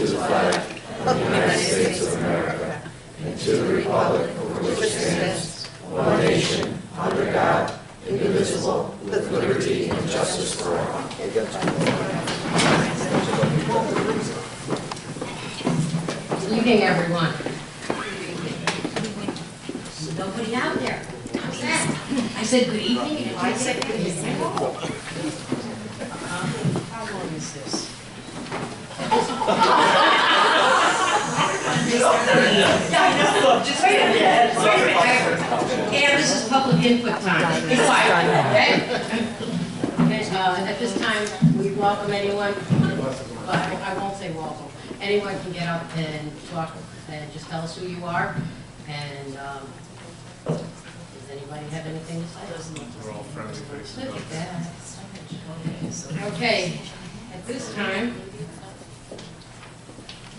to the flag of the United States of America, and to the republic for which it stands, one nation, under God, indivisible, with liberty and justice for all. Good evening, everyone. There's nobody out there. How's that? I said good evening, and I said good evening. How long is this? Just wait a minute. And this is public input time. Be quiet, okay? At this time, we welcome anyone, but I won't say welcome. Anyone can get up and talk and just tell us who you are. And does anybody have anything to say? We're all friendly faces. Look at that. Okay, at this time,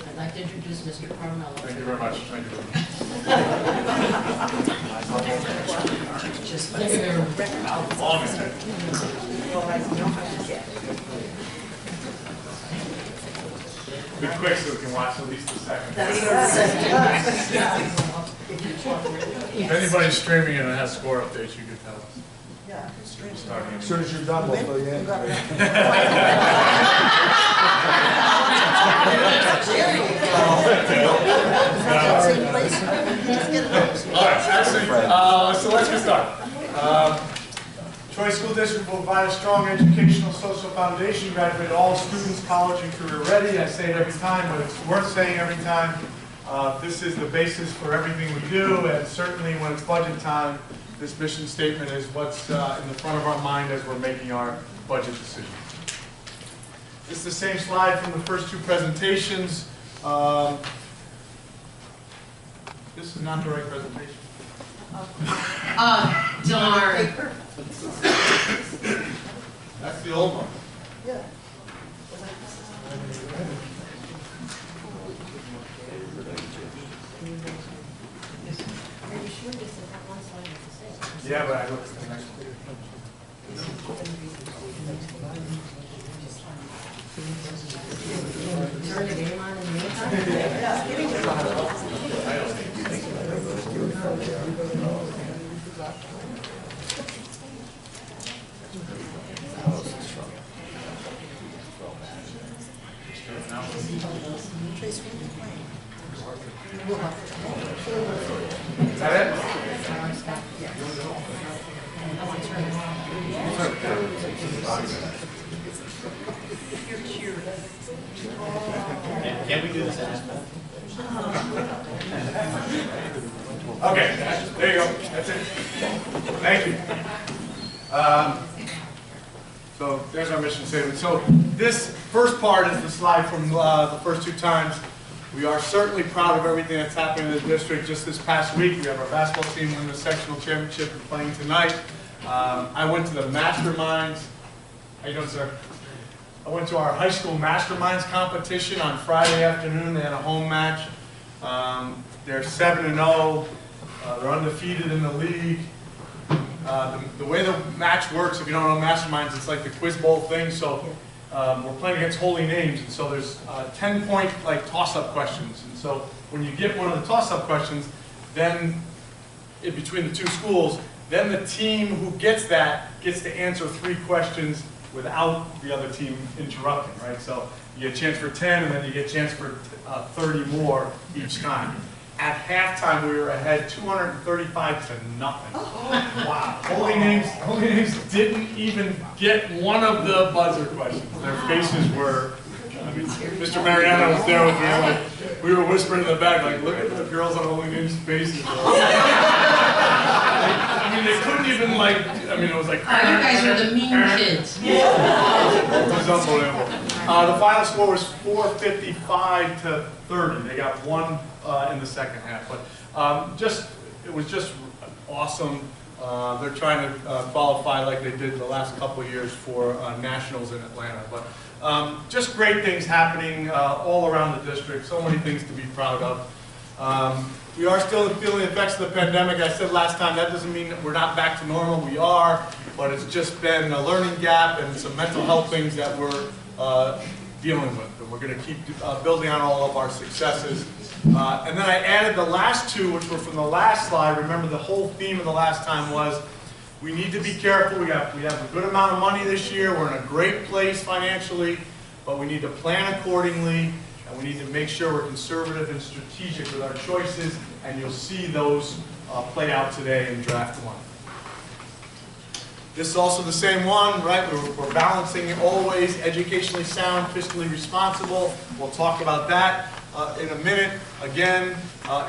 I'd like to introduce Mr. Carmelo. Thank you very much. Thank you. Just give me a record. How long is it? Be quick so we can watch at least a second. If anybody's streaming and it has score updates, you can tell us. Yeah. Starting. As soon as you're done, we'll fill you in. All right, actually, so let's get started. Troy School District will provide a strong educational social foundation to graduate all students, college and career ready. I say it every time, but it's worth saying every time. This is the basis for everything we do, and certainly when it's budget time, this mission statement is what's in the front of our mind as we're making our budget decisions. This is the same slide from the first two presentations. This is not the right presentation. Darn. That's the old one. Yeah. Are you sure this is that one slide is the same? Yeah, but I looked at the next one. Turn the game on in the meantime? Is that it? Can we do this at Okay, there you go. That's it. Thank you. So there's our mission statement. So this first part is the slide from the first two times. We are certainly proud of everything that's happening in the district. Just this past week, we have our basketball team win the sectional championship and playing tonight. I went to the Masterminds. How you doing, sir? I went to our high school Masterminds competition on Friday afternoon. They had a home match. They're 7-0. They're undefeated in the league. The way the match works, if you don't know Masterminds, it's like the quiz bowl thing. So we're playing against holy names, and so there's 10-point like toss-up questions. And so when you get one of the toss-up questions, then in between the two schools, then the team who gets that gets to answer 3 questions without the other team interrupting, right? So you get a chance for 10, and then you get a chance for 30 more each time. At halftime, we were ahead 235 to nothing. Wow. Holy Names didn't even get one of the buzzer questions. Their faces were, I mean, Mr. Mariano was there with me, like, we were whispering in the back, like, look at the girls on Holy Names' faces. I mean, they couldn't even, like, I mean, it was like... You guys are the mean kids. It was unbelievable. The final score was 455 to 30. They got one in the second half, but it was just awesome. They're trying to qualify like they did the last couple of years for nationals in Atlanta. But just great things happening all around the district. So many things to be proud of. We are still feeling the effects of the pandemic. I said last time that doesn't mean that we're not back to normal. We are, but it's just been a learning gap and some mental health things that we're dealing with. And we're going to keep building on all of our successes. And then I added the last two, which were from the last slide. Remember, the whole theme of the last time was we need to be careful. We have a good amount of money this year. We're in a great place financially, but we need to plan accordingly, and we need to make sure we're conservative and strategic with our choices, and you'll see those play out today in draft 1. This is also the same one, right? We're balancing always educationally sound, fiscally responsible. We'll talk about that in a minute. Again,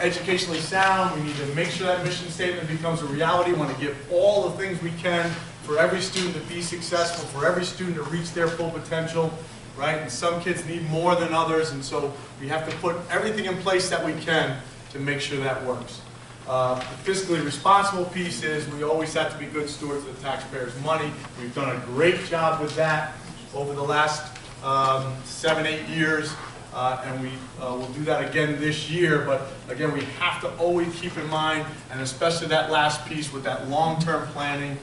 educationally sound, we need to make sure that mission statement becomes a reality. We want to give all the things we can for every student to be successful, for every student to reach their full potential, right? And some kids need more than others, and so we have to put everything in place that we can to make sure that works. The fiscally responsible piece is we always have to be good stewards of the taxpayers' money. We've done a great job with that over the last 7-8 years, and we will do that again this year. But again, we have to always keep in mind, and especially that last piece with that long-term planning,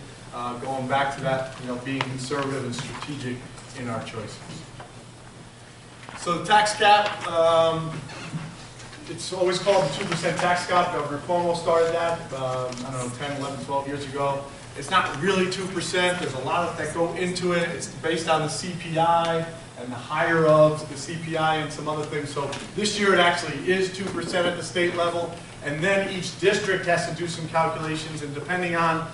going back to that, being conservative and strategic in our choices. So the tax cap. It's always called the 2% tax cap. Governor Cuomo started that, I don't know, 10, 11, 12 years ago. It's not really 2%. There's a lot that go into it. It's based on the CPI and the higher of the CPI and some other things. So this year it actually is 2% at the state level. And then each district has to do some calculations, and depending on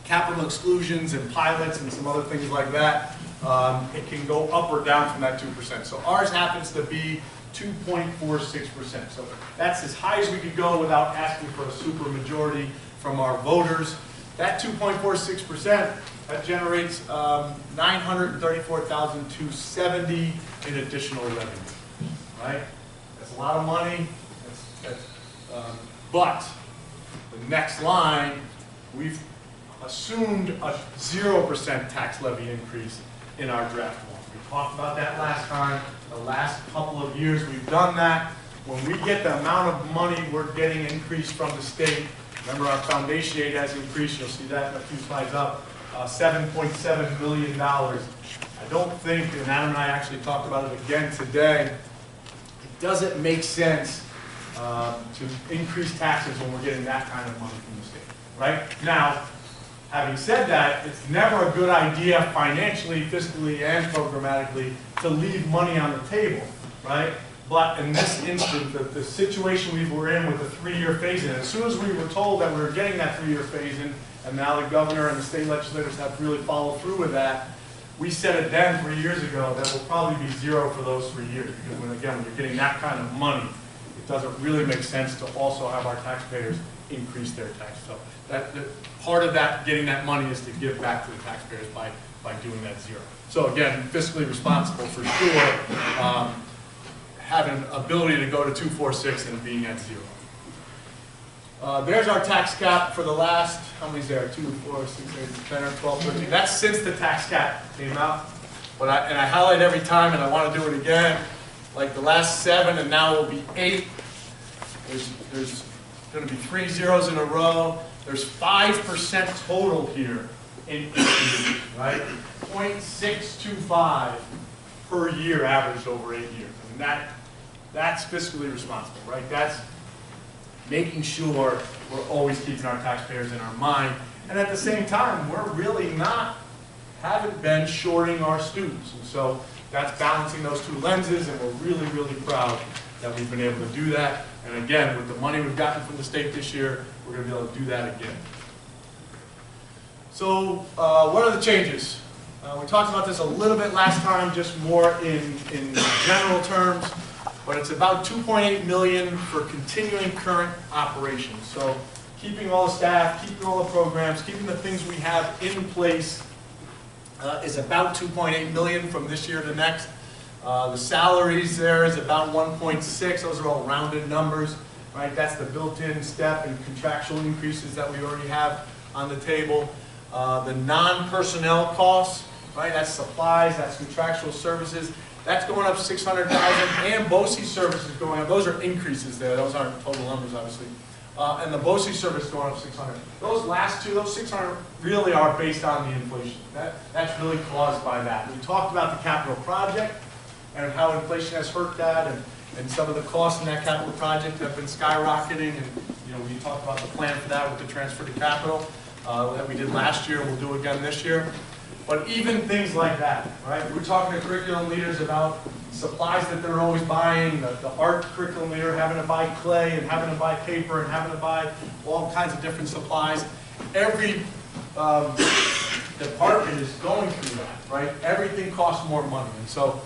capital exclusions and pilots and some other things like that, it can go up or down from that 2%. So ours happens to be 2.46%. So that's as high as we could go without asking for a super majority from our voters. That 2.46%, that generates $934,270 in additional revenue, right? That's a lot of money. But the next line, we've assumed a 0% tax levy increase in our draft 1. We talked about that last time. The last couple of years we've done that. When we get the amount of money we're getting increased from the state, remember our foundation aid has increased, you'll see that in a few slides up, $7.7 million. I don't think, and Adam and I actually talked about it again today, it doesn't make sense to increase taxes when we're getting that kind of money from the state, right? Now, having said that, it's never a good idea financially, fiscally, and programmatically to leave money on the table, right? But in this instance, the situation we were in with the 3-year phase-in, as soon as we were told that we were getting that 3-year phase-in, and now the governor and the state legislators have really followed through with that, we said it then 3 years ago that will probably be 0 for those 3 years. Because when you're getting that kind of money, it doesn't really make sense to also have our taxpayers increase their tax. So part of that, getting that money, is to give back to the taxpayers by doing that 0. So again, fiscally responsible for sure, having an ability to go to 246 and being at 0. There's our tax cap for the last, how many is there? 2, 4, 6, 8, 10, or 12, 13. That's since the tax cap came out. But I highlight every time, and I want to do it again, like the last 7, and now it will be 8. There's going to be 3 zeros in a row. There's 5% total here in increase, right? 0.625 per year averaged over 8 years. I mean, that's fiscally responsible, right? That's making sure we're always keeping our taxpayers in our mind. And at the same time, we're really haven't been shorting our students. And so that's balancing those two lenses, and we're really, really proud that we've been able to do that. And again, with the money we've gotten from the state this year, we're going to be able to do that again. So what are the changes? We talked about this a little bit last time, just more in general terms, but it's about $2.8 million for continuing current operations. So keeping all the staff, keeping all the programs, keeping the things we have in place is about $2.8 million from this year to next. The salaries there is about 1.6. Those are all rounded numbers, right? That's the built-in step and contractual increases that we already have on the table. The non-personnel costs, right? That's supplies, that's contractual services. That's going up $600,000, and BOE services going up. Those are increases there. Those aren't total numbers, obviously. and the BOE service going up 600. Those last two, those 600 really are based on the inflation. That's really caused by that. We talked about the capital project and how inflation has hurt that, and some of the costs in that capital project have been skyrocketing, and we talked about the plan for that with the transfer to capital that we did last year and we'll do again this year. But even things like that, right? We're talking to curriculum leaders about supplies that they're always buying, the art curriculum leader having to buy clay and having to buy paper and having to buy all kinds of different supplies. Every department is going through that, right? Everything costs more money, and so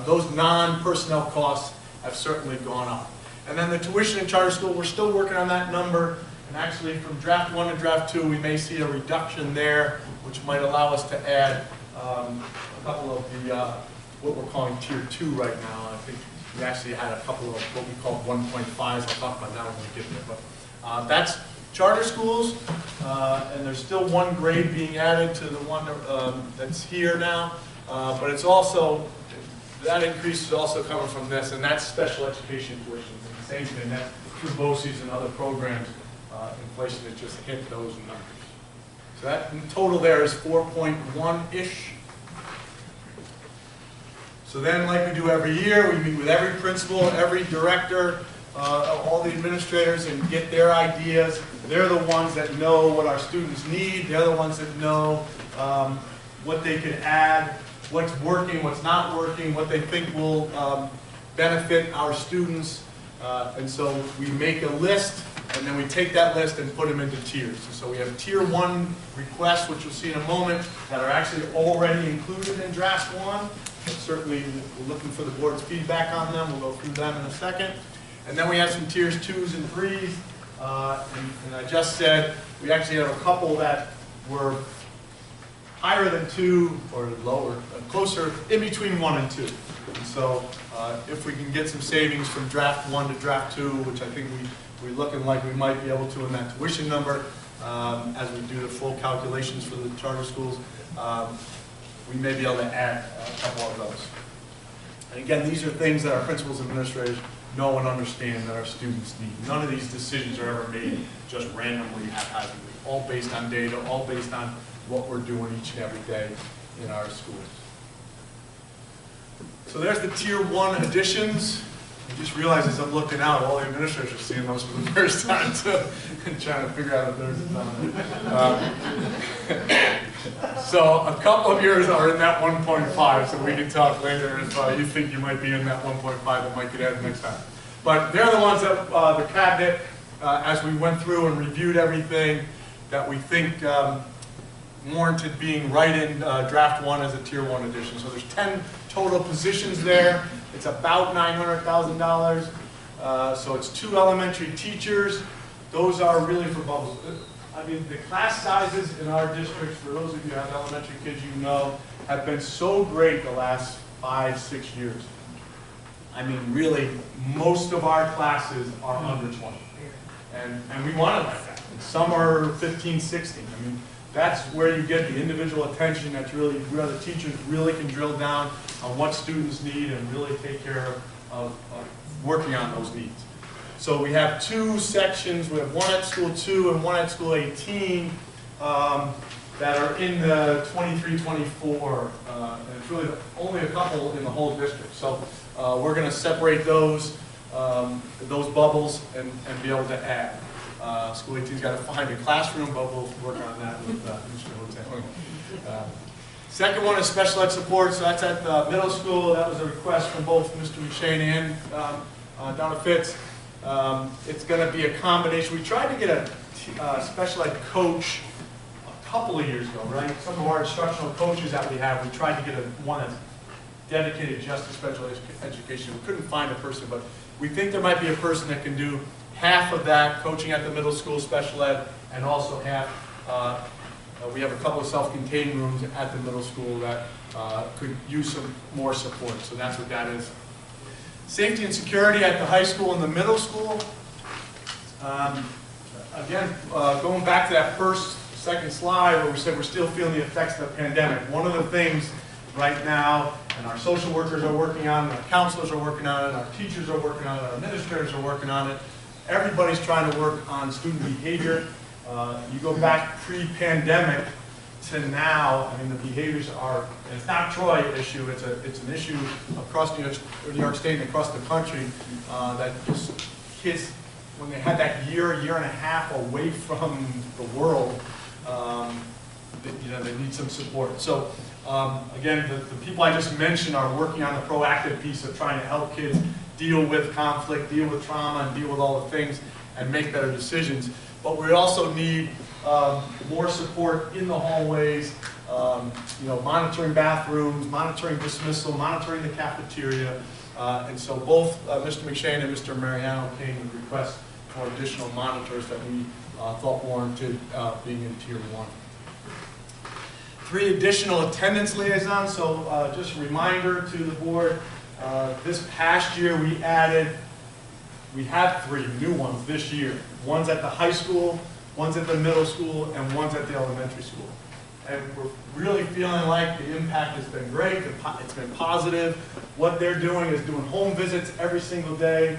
those non-personnel costs have certainly gone up. And then the tuition in charter school, we're still working on that number, and actually from draft 1 to draft 2, we may see a reduction there, which might allow us to add a couple of the, what we're calling tier 2 right now. I think we actually had a couple of what we call 1.5s. I'll talk about that when we get there. But that's charter schools, and there's still one grade being added to the one that's here now. But it's also, that increase is also coming from this, and that's special education tuition. Same thing, that through BOCES and other programs, inflation has just hit those numbers. So that in total there is 4.1-ish. So then, like we do every year, we meet with every principal, every director, all the administrators, and get their ideas. They're the ones that know what our students need. They're the ones that know what they could add, what's working, what's not working, what they think will benefit our students. And so we make a list, and then we take that list and put them into tiers. And so we have tier 1 requests, which you'll see in a moment, that are actually already included in draft 1. But certainly we're looking for the board's feedback on them. We'll go through them in a second. And then we have some tiers 2s and 3s. And I just said we actually have a couple that were higher than 2 or lower, closer in between 1 and 2. And so if we can get some savings from draft 1 to draft 2, which I think we're looking like we might be able to in that tuition number, as we do the full calculations for the charter schools, we may be able to add a couple of those. And again, these are things that our principals and administrators know and understand that our students need. None of these decisions are ever made just randomly, haphazardly, all based on data, all based on what we're doing each and every day in our schools. So there's the tier 1 additions. I just realized as I'm looking out, all the administrators are seeing those for the first time too, and trying to figure out if there's on there. So a couple of yours are in that 1.5, so we can talk later if you think you might be in that 1.5 that might get added next time. But they're the ones that the cabinet, as we went through and reviewed everything, that we think warranted being right in draft 1 as a tier 1 addition. So there's 10 total positions there. It's about $900,000. So it's 2 elementary teachers. Those are really for bubbles. I mean, the class sizes in our districts, for those of you who have elementary kids, you know, have been so great the last 5-6 years. I mean, really, most of our classes are under 20. And we want it like that. And some are 15, 16. I mean, that's where you get the individual attention. That's really where the teachers really can drill down on what students need and really take care of working on those needs. So we have 2 sections. We have 1 at school 2 and 1 at school 18 that are in the 23, 24. And it's really only a couple in the whole district. So we're going to separate those bubbles and be able to add. School 18's got to find a classroom, but we'll work on that with Mr. Hotel. Second one is special ed support, so that's at the middle school. That was a request from both Mr. McShane and Donna Fitz. It's going to be a combination. We tried to get a special ed coach a couple of years ago, right? Some of our instructional coaches that we have, we tried to get one that's dedicated just to special education. We couldn't find a person, but we think there might be a person that can do half of that, coaching at the middle school special ed, and also half, we have a couple of self-contained rooms at the middle school that could use some more support. So that's what that is. Safety and security at the high school and the middle school. Again, going back to that second slide where we said we're still feeling the effects of the pandemic. One of the things right now, and our social workers are working on it, our counselors are working on it, our teachers are working on it, our administrators are working on it, everybody's trying to work on student behavior. You go back pre-pandemic to now, I mean, the behaviors are, and it's not a Troy issue, it's an issue across New York State and across the country, that just kids, when they had that year and a half away from the world, they need some support. So again, the people I just mentioned are working on the proactive piece of trying to help kids deal with conflict, deal with trauma, and deal with all the things and make better decisions. But we also need more support in the hallways, monitoring bathrooms, monitoring dismissal, monitoring the cafeteria. And so both Mr. McShane and Mr. Mariano came with requests for additional monitors that we thought warranted being in Tier 1. 3 additional attendance liaisons. So just a reminder to the board, this past year we have 3 new ones this year. One's at the high school, one's at the middle school, and one's at the elementary school. And we're really feeling like the impact has been great, it's been positive. What they're doing is doing home visits every single day,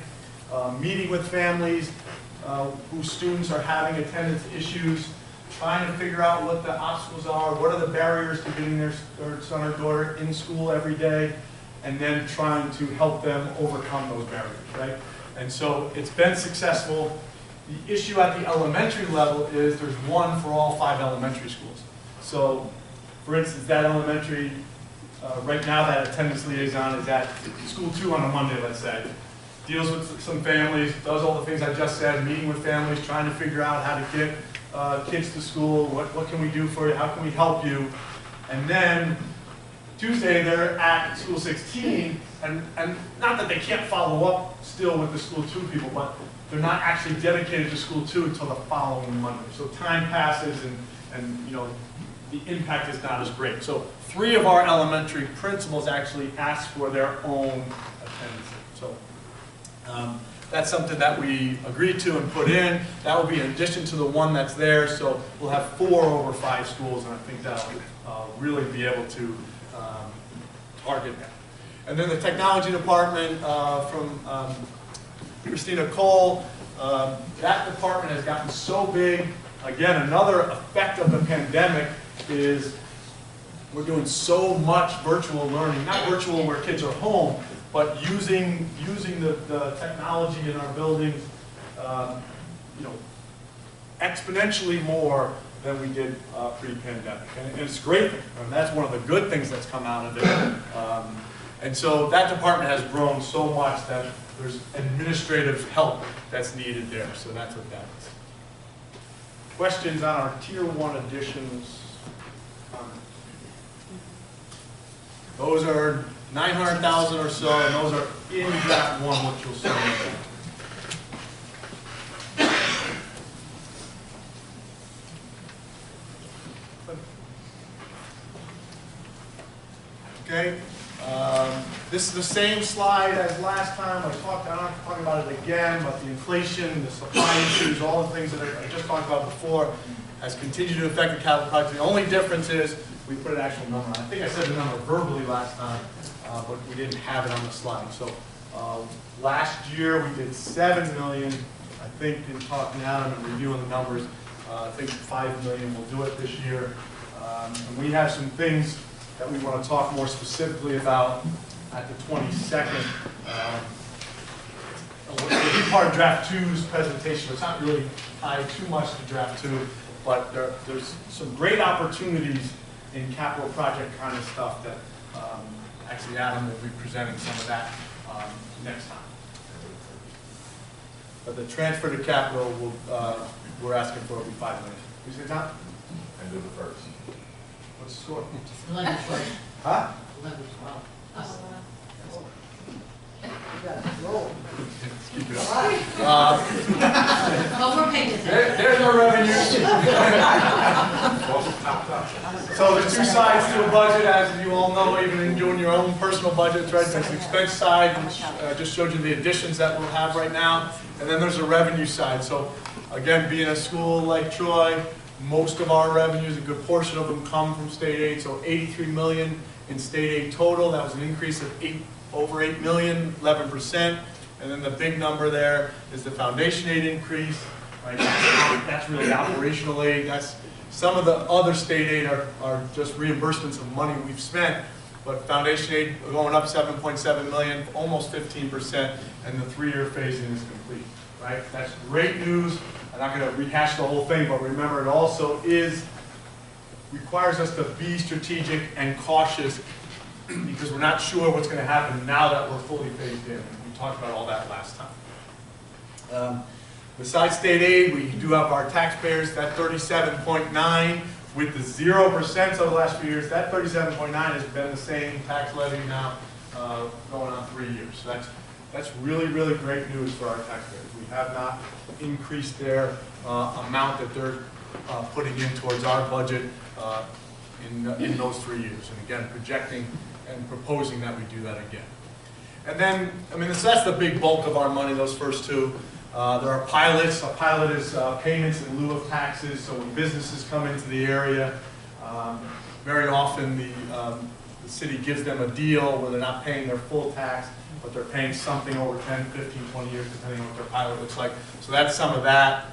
meeting with families whose students are having attendance issues, trying to figure out what the obstacles are, what are the barriers to getting their son or daughter in school every day, and then trying to help them overcome those barriers, right? And so it's been successful. The issue at the elementary level is there's one for all 5 elementary schools. So, for instance, that elementary, right now that attendance liaison is at school 2 on a Monday, let's say. Deals with some families, does all the things I just said, meeting with families, trying to figure out how to get kids to school, what can we do for you, how can we help you. And then Tuesday they're at school 16, and not that they can't follow up still with the school 2 people, but they're not actually dedicated to school 2 until the following Monday. So time passes and the impact is not as great. So 3 of our elementary principals actually asked for their own attendance. So that's something that we agreed to and put in. That will be in addition to the one that's there. So we'll have 4 over 5 schools, and I think that'll really be able to target that. And then the technology department from Christina Cole, that department has gotten so big. Again, another effect of the pandemic is we're doing so much virtual learning, not virtual where kids are home, but using the technology in our buildings, exponentially more than we did pre-pandemic. And it's great, and that's one of the good things that's come out of it. And so that department has grown so much that there's administrative help that's needed there. So that's what that is. Questions on our Tier 1 additions? Those are 900,000 or so, and those are in draft 1, which you'll see. Okay. This is the same slide as last time. I'm not talking about it again, but the inflation, the supply issues, all the things that I just talked about before has continued to affect the capital project. The only difference is we put an actual number on. I think I said the number verbally last time, but we didn't have it on the slide. So last year we did 7 million. I think in talking Adam and reviewing the numbers, I think 5 million will do it this year. And we have some things that we want to talk more specifically about at the 22nd. It'll be part of Draft 2's presentation. It's not really tied too much to Draft 2, but there's some great opportunities in capital project kind of stuff that actually Adam will be presenting some of that next time. But the transfer to capital, we're asking for will be 5 million. You say, Tom? And do the first. What's the score? 11, 12. Huh? 11, 12. Us. Keep it up. Oh, we're paying attention. There's our revenue. So there's 2 sides to a budget, as you all know, even in doing your own personal budgets, right? There's the expense side, which I just showed you the additions that we'll have right now, and then there's a revenue side. So again, being a school like Troy, most of our revenues, a good portion of them come from state aid, so 83 million in state aid total. That was an increase of over 8 million, 11%. And then the big number there is the foundation aid increase, right? That's really operational aid. That's some of the other state aid are just reimbursements of money we've spent, but foundation aid going up 7.7 million, almost 15%, and the 3-year phasing is complete, right? That's great news. I'm not going to rehash the whole thing, but remember it also requires us to be strategic and cautious because we're not sure what's going to happen now that we're fully phased in. We talked about all that last time. Besides state aid, we do have our taxpayers, that 37.9 with the 0% over the last few years. That 37.9 has been the same tax levy now going on 3 years. So that's really, really great news for our taxpayers. We have not increased their amount that they're putting in towards our budget in those 3 years. And again, projecting and proposing that we do that again. And then, I mean, so that's the big bulk of our money, those first two. There are pilots. A pilot is payments in lieu of taxes. So when businesses come into the area, very often the city gives them a deal where they're not paying their full tax, but they're paying something over 10, 15, 20 years, depending on what their pilot looks like. So that's some of that.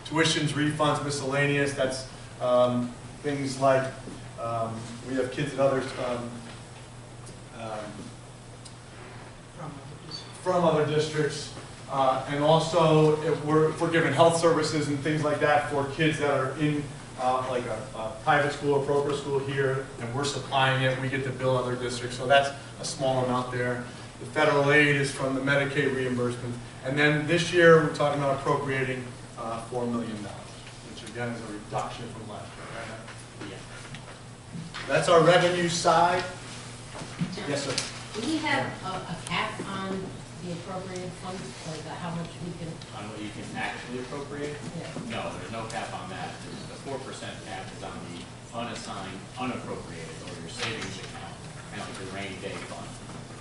Tuitions, refunds, miscellaneous. That's things like we have kids at others from other districts. And also, if we're giving health services and things like that for kids that are in like a private school or broker school here, and we're supplying it, we get to bill other districts. So that's a small amount there. The federal aid is from the Medicaid reimbursement. And then this year, we're talking about appropriating $4 million, which again is a reduction from last year. Right? Yeah. That's our revenue side. Yes, sir. Do we have a cap on the appropriated funds, like how much we can? On what you can actually appropriate? Yeah. No, there's no cap on that. The 4% cap is on the unassigned, unappropriated, or your savings account, kind of like your rainy day fund.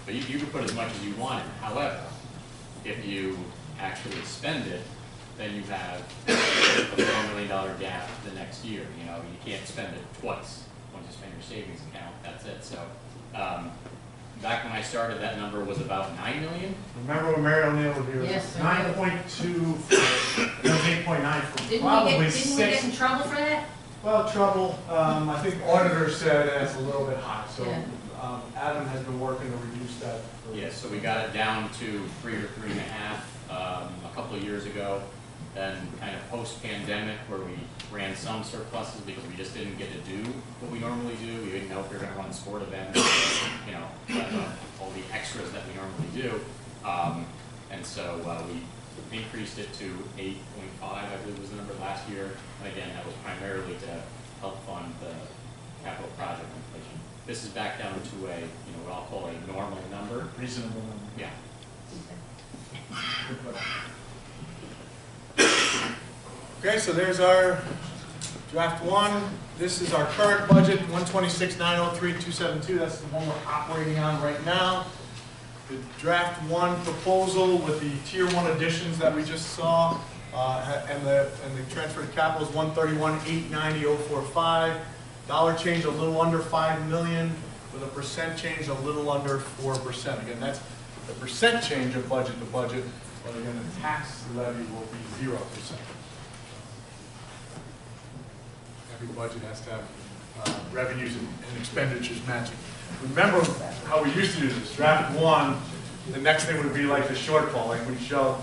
But you can put as much as you want in. However, if you actually spend it, then you have a $4 million gap the next year. You know, you can't spend it twice. Once you spend your savings account, that's it. So, back when I started, that number was about $9 million. Remember when Mary O'Neill was here? Yes, 9.2, it was 8.9 for Didn't probably we 6. get in trouble for that? Well, trouble. I think auditor said that's a little bit high. So Yeah. Adam has been working to reduce that. Yes, so we got it down to 3 or 3.5 a couple of years ago. Then kind of post-pandemic where we ran some surpluses because we just didn't get to do what we normally do. We didn't know if we were going to run sport events, you know, all the extras that we normally do. And so we increased it to 8.5, I believe was the number last year. And again, that was primarily to help fund the capital project inflation. This is back down to a, you know, what I'll call a normal number. Reasonable number. Yeah. Okay, so there's our draft 1. This is our current budget, 126,903,272. That's the one we're operating on right now. The draft 1 proposal with the tier 1 additions that we just saw and the transfer to capital is 131,890,045. Dollar change a little under 5 million with a percent change a little under 4%. Again, that's the percent change of budget to budget, but again, the tax levy will be 0%. Every budget has to have revenues and expenditures matching. Remember how we used to do this. Draft 1, the next thing would be like the shortfall. Like we'd show,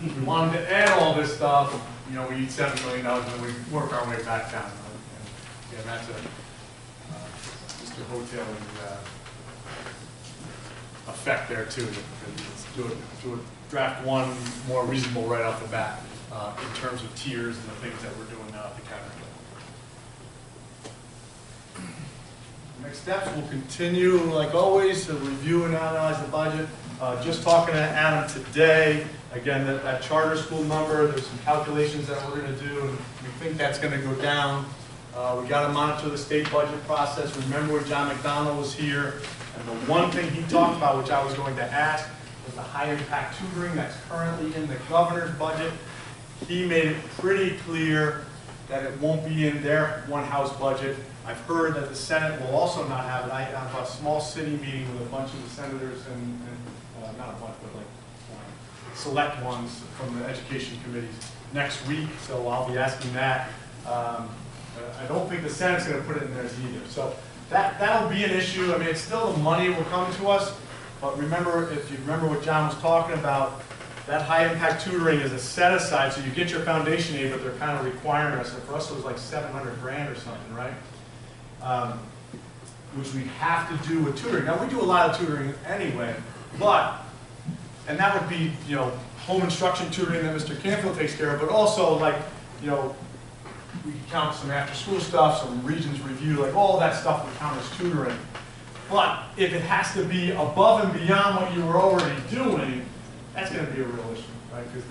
we wanted to add all this stuff, you know, we need $7 million and then we work our way back down. And that's just a hotel effect there too. Let's do a draft 1 more reasonable right off the bat in terms of tiers and the things that we're doing now at the cabinet. Next steps, we'll continue, like always, to review and analyze the budget. Just talking to Adam today, again, that charter school number, there's some calculations that we're going to do, and we think that's going to go down. We got to monitor the state budget process. Remember when John McDonald was here, and the one thing he talked about, which I was going to ask, was the high-impact tutoring that's currently in the governor's budget. He made it pretty clear that it won't be in their one-house budget. I've heard that the Senate will also not have it. I have a small city meeting with a bunch of the senators and not a bunch, but like select ones from the education committees next week, so I'll be asking that. I don't think the Senate's going to put it in theirs either. So that'll be an issue. I mean, it's still the money will come to us, but remember, if you remember what John was talking about, that high impact tutoring is a set aside, so you get your foundation aid, but they're kind of requiring us, and for us it was like 700 grand or something, right? Which we have to do with tutoring. Now we do a lot of tutoring anyway, and that would be, you know, home instruction tutoring that Mr. Canfield takes care of, but also like, you know, we count some after school stuff, some Regents review, like all that stuff would count as tutoring. But if it has to be above and beyond what you were already doing, that's going to be a real issue, right? Because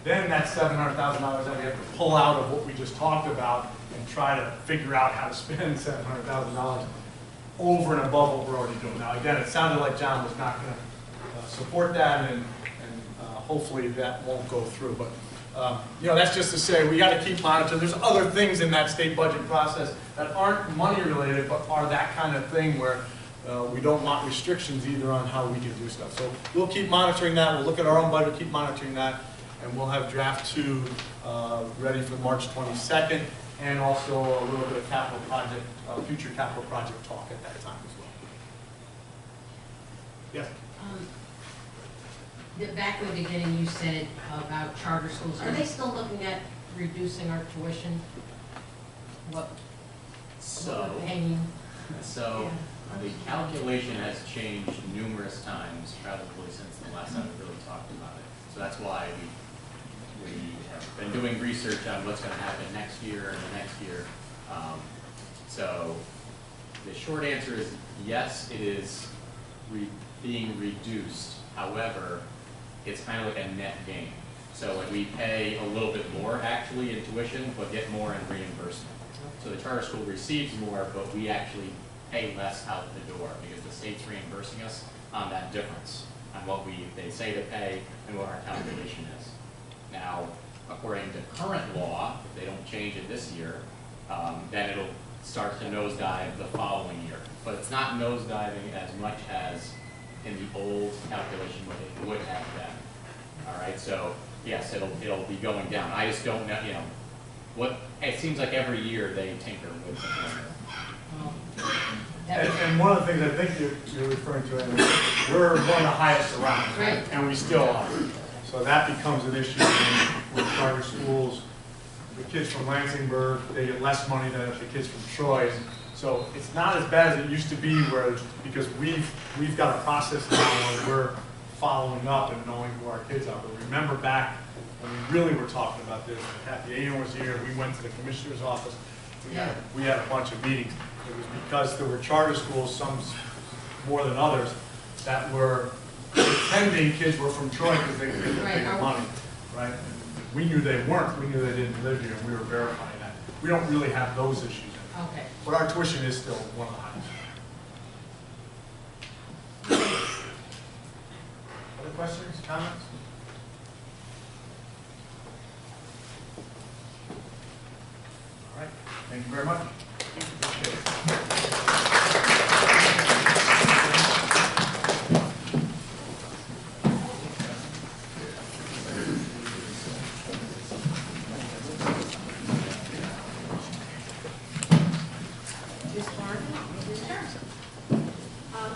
then that's $700,000 that we have to pull out of what we just talked about and try to figure out how to spend $700,000 over and above what we're already doing. Now, again, it sounded like John was not going to support that, and hopefully that won't go through. But you know, that's just to say we got to keep monitoring. There's other things in that state budget process that aren't money related, but are that kind of thing where we don't want restrictions either on how we can do stuff. So we'll keep monitoring that. We'll look at our own budget, keep monitoring that, and we'll have draft 2 ready for March 22nd, and also a little bit of capital project, future capital project talk at that time as well. Yes? Back in the beginning, you said about charter schools. Are they still looking at reducing our tuition? What we're paying? So the calculation has changed numerous times, probably since the last time we really talked about it. So that's why we have been doing research on what's going to happen next year and the next year. So the short answer is yes, it is being reduced. However, it's kind of like a net gain. So like we pay a little bit more actually in tuition, but get more in reimbursement. So the charter school receives more, but we actually pay less out the door because the state's reimbursing us on that difference, on what they say to pay and what our calculation is. Now, according to current law, if they don't change it this year, then it'll start to nosedive the following year. But it's not nosediving as much as in the old calculation what it would have been. All right, so yes, it'll be going down. I just don't know, you know, it seems like every year they tinker with the number. And one of the things I think you're referring to, Amy, we're one of the highest around, right, and we still are. So that becomes an issue with charter schools. The kids from Lansingburg, they get less money than the kids from Troy. So it's not as bad as it used to be, because we've got a process now where we're following up and knowing who our kids are. But remember back when we really were talking about this, Kathy Ayan was here, we went to the commissioner's office, we had a bunch of meetings. It was because there were charter schools, some more than others, that were pretending kids were from Troy because they could get bigger money, right? We knew they weren't, we knew they didn't live here, and we were verifying that. We don't really have those issues. okay. But our tuition is still one of the highest. Other questions, comments? All right, thank you very much.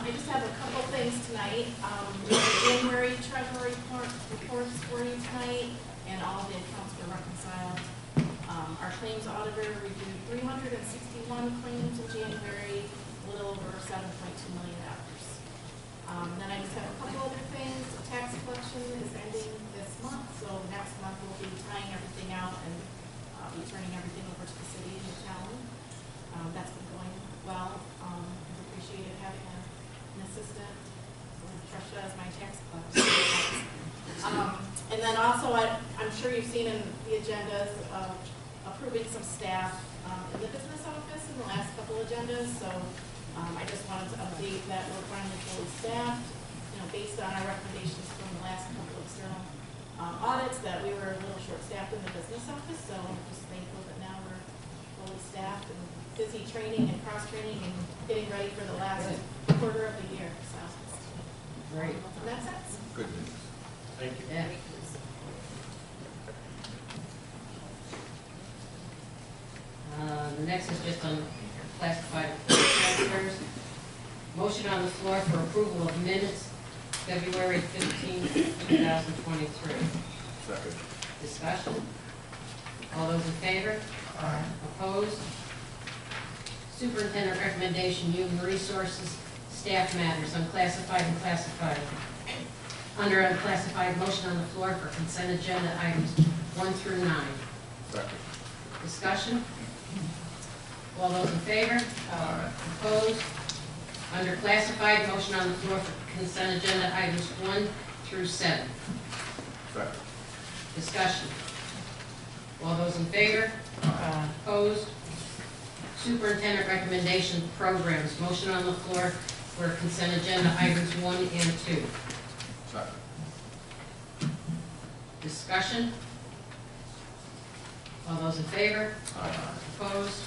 I just have a couple things tonight. The January treasury reports for you tonight, and all the accounts were reconciled. Our claims auditor reviewed 361 claims in January, a little over 7.2 million hours. Then I just have a couple other things. Tax collection is ending this month, so next month we'll be tying everything out and be turning everything over to the city and the town. That's been going well. I've appreciated having an assistant with Trisha as my tax collector. And then also, I'm sure you've seen in the agendas of approving some staff in the business office in the last couple agendas. So I just wanted to update that we're finally fully staffed. You know, based on our recommendations from the last couple of external audits, that we were a little short-staffed in the business office. So I'm just thankful that now we're fully staffed and busy training and cross-training and getting ready for the last quarter of the year. So Great. that's it. Good news. Thank you. Yeah. The next is just on classified transfers. Motion on the floor for approval of minutes, February 15, 2023. Second. Discussion? All those in favor? Opposed? Superintendent recommendation, human resources, staff matters, unclassified and classified. Under unclassified, motion on the floor for consent agenda items 1 through 9. Second. Discussion? All those in favor? Opposed? Under classified, motion on the floor for consent agenda items 1 through 7. Second. Discussion? All those in favor? Opposed? Superintendent recommendation programs, motion on the floor for consent agenda items 1 and 2. Second. Discussion? All those in favor? Opposed?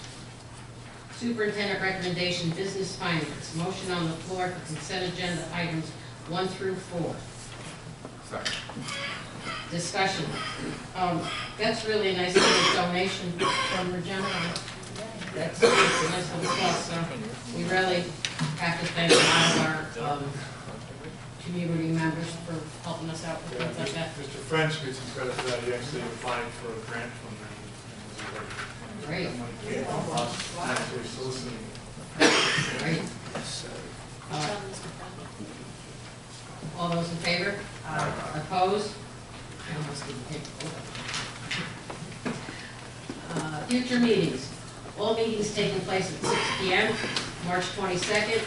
Superintendent recommendation business finance, motion on the floor for consent agenda items 1 through 4. Second. Discussion. That's really a nice little donation from Regeneron. That's a nice little plus, so we really have to thank a lot of our community members for helping us out with things like that. Mr. French gets some credit for that. He actually applied for a grant from them. Great. Came from us actually soliciting. Great. All those in favor? Opposed? I almost didn't take over. Future meetings. All meetings taking place at 6 p.m., March 22nd.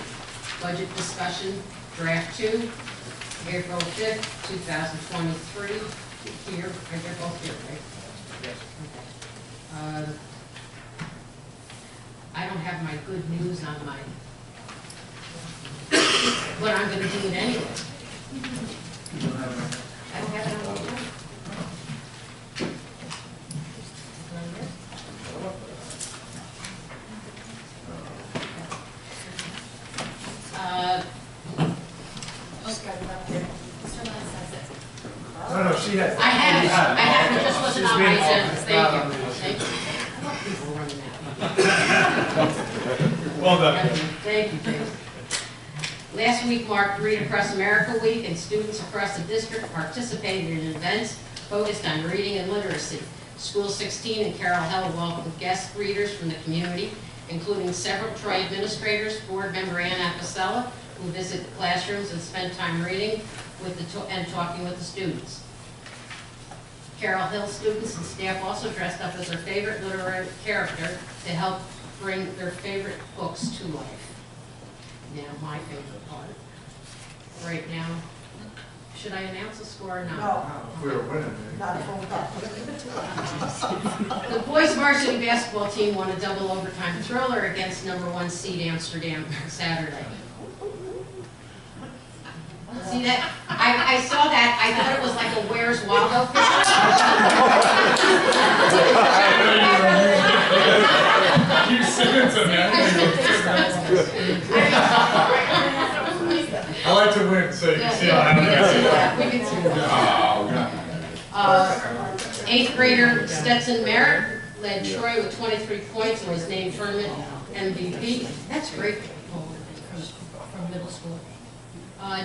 Budget discussion, draft 2, April 5th, 2023. Here, they're both here, right? Yes. Okay. I don't have my good news on my, but I'm going to do it anyway. I don't have it on my phone. No, she has. I have it. I have it. It just wasn't on my agenda. It's Thank not you. on the agenda. Thank you. I love people running that. Well done. Thank you, Dave. Last week marked Read Across America Week, and students across the district participated in events focused on reading and literacy. School 16 and Carroll Hill welcomed guest readers from the community, including several Troy administrators, board member Ann Apicella, who visit classrooms and spend time reading and talking with the students. Carroll Hill students and staff also dressed up as their favorite literary character to help bring their favorite books to life. Now, my favorite part. Right now, should I announce the score or not? No. If we were winning, maybe. Not a phone call. The boys varsity basketball team won a double overtime thriller against #1 seed Amsterdam Saturday. See that? I saw that. I thought it was like a Where's Waldo picture. You sent it to me. I like to win, so you can see how happy I am. 8th grader Stetson Merritt led Troy with 23 points and was named tournament MVP. That's great from middle school.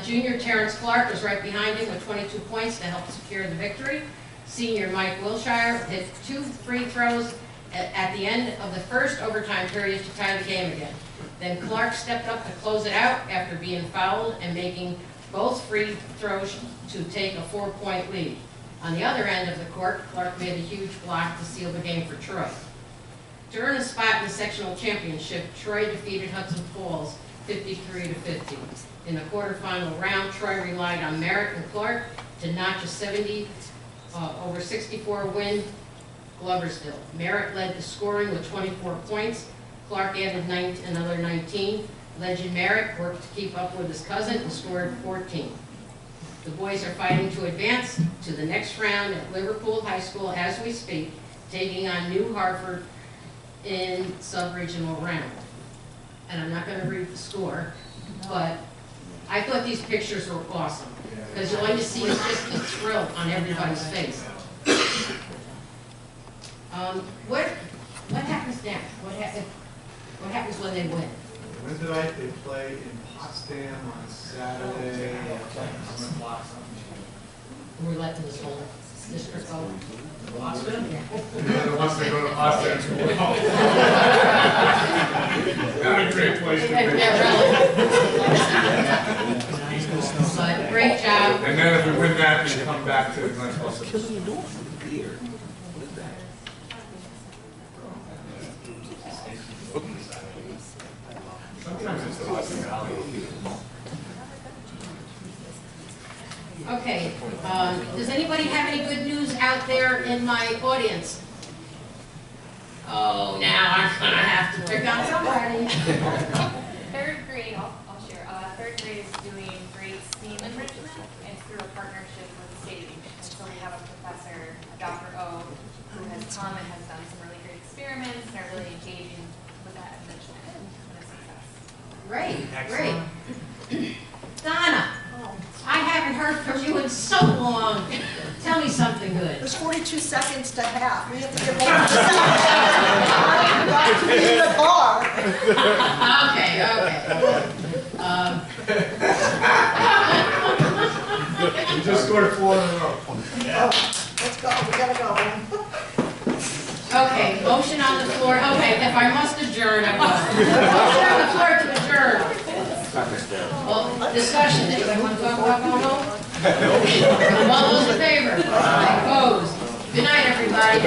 Junior Terrence Clark was right behind him with 22 points to help secure the victory. Senior Mike Wilshire hit 2 free throws at the end of the first overtime period to tie the game again. Then Clark stepped up to close it out after being fouled and making both free throws to take a 4-point lead. On the other end of the court, Clark made a huge block to seal the game for Troy. To earn a spot in the sectional championship, Troy defeated Hudson Falls 53-50. In the quarterfinal round, Troy relied on Merritt and Clark to notch a 70-64 win Gloversville. Merritt led the scoring with 24 points. Clark added another 19. Legend Merritt worked to keep up with his cousin and scored 14. The boys are fighting to advance to the next round at Liverpool High School as we speak, taking on New Hartford in sub-regional round. And I'm not going to read the score, but I thought these pictures were awesome, because all you see is just the thrill on everybody's face. What happens next? What happens when they win? Wednesday night, they play in Potsdam on Saturday. I'm gonna We're letting this whole district go. Potsdam? Yeah, once they go to Potsdam, it's cool. Not a great place to be. Yeah, really. But great job. And then if we win that, we come back to Glencoe. Sometimes it's the last thing I'll eat. Okay, does anybody have any good news out there in my audience? Oh, now I'm gonna have to pick on somebody. Third grade, I'll share. Third grade is doing great STEAM enrichment, and it's through a partnership with the state. And so we have a professor, Dr. O, who has come and has done some really great experiments and are really engaging with that enrichment and a success. Great, great. Donna, I haven't heard from you in so long. Tell me something good. There's 42 seconds to half. We have to get more in the car. Okay. We just scored 4 in a row. Let's go. We gotta go. Okay, motion on the floor. Okay, if I must adjourn, I will. Motion on the floor to adjourn. Well, discussion. Anybody want to talk about going home? All those in favor? Opposed? Good night, everybody.